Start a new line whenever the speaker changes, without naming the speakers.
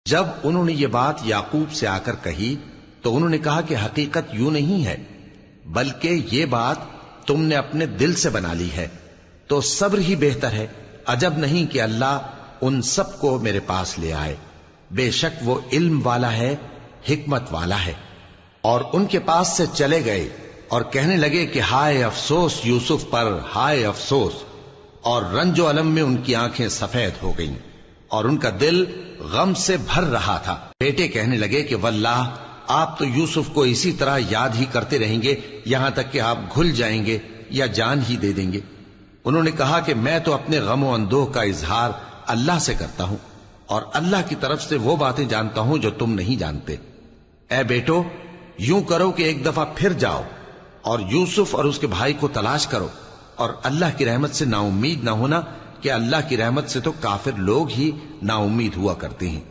جب انہوں نے یہ بات یعقوب سے آ کر کہی تو انہوں نے کہا کہ حقیقت یوں نہیں ہے، بلکہ یہ بات تم نے اپنے دل سے بنا لی ہے، تو صبر ہی بہتر ہے۔ عجب نہیں کہ اللہ ان سب کو میرے پاس لے آئے، بے شک وہ علم والا ہے، حکمت والا ہے۔ اور ان کے پاس سے چلے گئے اور کہنے لگے کہ ہائے افسوس یوسف پر، ہائے افسوس، اور رنج و الم میں ان کی آنکھیں سفید ہو گئیں اور ان کا دل غم سے بھر رہا تھا۔ بیٹے کہنے لگے کہ واللہ آپ تو یوسف کو اسی طرح یاد ہی کرتے رہیں گے یہاں تک کہ آپ گھل جائیں گے یا جان ہی دے دیں گے۔ انہوں نے کہا کہ میں تو اپنے غم و اندوہ کا اظہار اللہ سے کرتا ہوں، اور اللہ کی طرف سے وہ باتیں جانتا ہوں جو تم نہیں جانتے۔ اے بیٹو، یوں کرو کہ ایک دفعہ پھر جاؤ اور یوسف اور اس کے بھائی کو تلاش کرو، اور اللہ کی رحمت سے نا امید نہ ہونا کہ اللہ کی رحمت سے تو کافر لوگ ہی نا امید ہوا کرتے ہیں۔